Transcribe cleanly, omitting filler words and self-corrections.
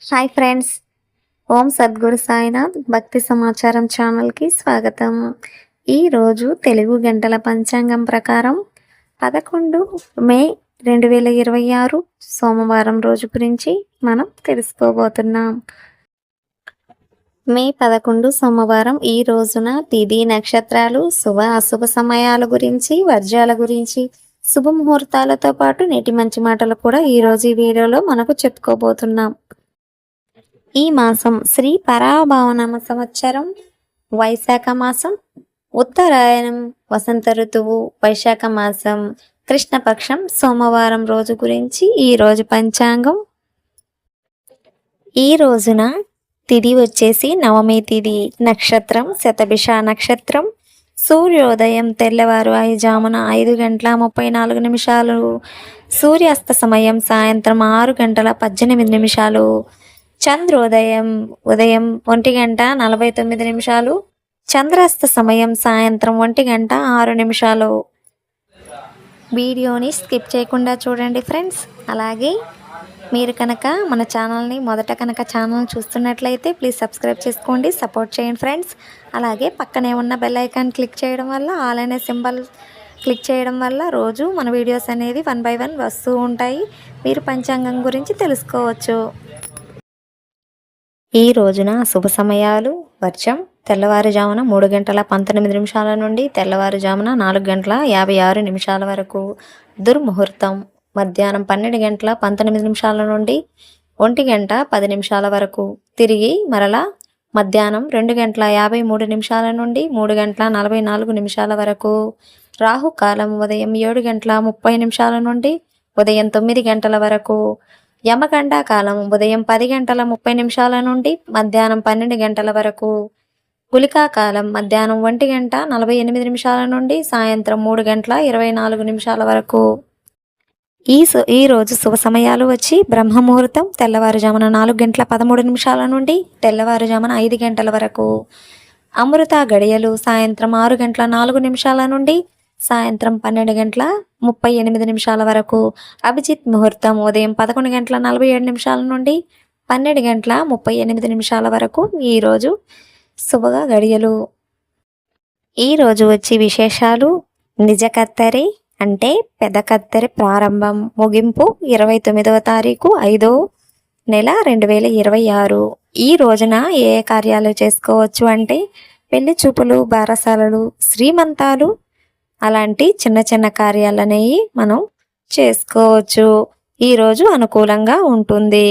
Hi friends, ఓం సద్గురు సాయినాథ్ భక్తి సమాచారం ఛానల్కి స్వాగతం. ఈరోజు తెలుగు గంటల పంచాంగం ప్రకారం 11 మే 2026 సోమవారం రోజు గురించి మనం తెలుసుకోబోతున్నాం. మే 11 సోమవారం ఈ రోజున తిథి నక్షత్రాలు శుభ అశుభ సమయాల గురించి, వర్జాల గురించి, శుభముహూర్తాలతో పాటు నేటి మంచి మాటలు కూడా ఈరోజు ఈ వీడియోలో మనకు చెప్పుకోబోతున్నాం. ఈ మాసం శ్రీ పరాభావనామ సంవత్సరం వైశాఖ మాసం, ఉత్తరాయణం, వసంత ఋతువు, వైశాఖ మాసం, కృష్ణపక్షం, సోమవారం రోజు గురించి ఈరోజు పంచాంగం. ఈ రోజున తిథి వచ్చేసి నవమి తిథి, నక్షత్రం శతభిష నక్షత్రం, సూర్యోదయం తెల్లవారు 5:34, సూర్యాస్త సమయం సాయంత్రం 6:18, చంద్రోదయం ఉదయం 1:49, చంద్రాస్త సమయం సాయంత్రం 1:06. వీడియోని స్కిప్ చేయకుండా చూడండి ఫ్రెండ్స్. అలాగే మీరు కనుక మన ఛానల్ని ఛానల్ చూస్తున్నట్లయితే ప్లీజ్ సబ్స్క్రైబ్ చేసుకోండి, సపోర్ట్ చేయండి ఫ్రెండ్స్. అలాగే పక్కనే ఉన్న బెల్ ఐకాన్ క్లిక్ చేయడం వల్ల, ఆల్ అనే సింబల్ క్లిక్ చేయడం వల్ల రోజు మన వీడియోస్ అనేది 1 by 1 వస్తూ ఉంటాయి. మీరు పంచాంగం గురించి తెలుసుకోవచ్చు. ఈ రోజున శుభ సమయాలు: వర్షం తెల్లవారుజామున 3:19 నుండి తెల్లవారుజామున 4:56 వరకు. దుర్ముహూర్తం మధ్యాహ్నం 12:19 నుండి 1:10 వరకు. తిరిగి మరలా మధ్యాహ్నం 2:53 నుండి 3:44 వరకు. రాహుకాలం ఉదయం 7:30 నుండి ఉదయం 9 వరకు. యమగండ కాలం ఉదయం 10:30 నుండి మధ్యాహ్నం 12 వరకు. గుళికా కాలం మధ్యాహ్నం 1:48 నుండి సాయంత్రం 3:24 వరకు. ఈ రోజు శుభ సమయాలు వచ్చి బ్రహ్మముహూర్తం తెల్లవారుజామున 4:13 నుండి తెల్లవారుజామున 5 వరకు. అమృత గడియలు సాయంత్రం 6:04 నుండి సాయంత్రం 12:38 వరకు. అభిజిత్ ముహూర్తం ఉదయం 11:47 నుండి 12:38 వరకు. ఈరోజు శుభ గడియలు. ఈరోజు వచ్చి విశేషాలు: నిజ కత్తెరి అంటే పెద్ద కత్తెరి ప్రారంభం, ముగింపు 29వ తారీఖు 5వ నెల 2026. ఈ రోజున ఏ కార్యాలు చేసుకోవచ్చు అంటే పెళ్లి చూపులు, బారసాలలు, శ్రీమంతాలు, అలాంటి చిన్న చిన్న కార్యాలనేవి మనం చేసుకోవచ్చు. ఈరోజు అనుకూలంగా ఉంటుంది.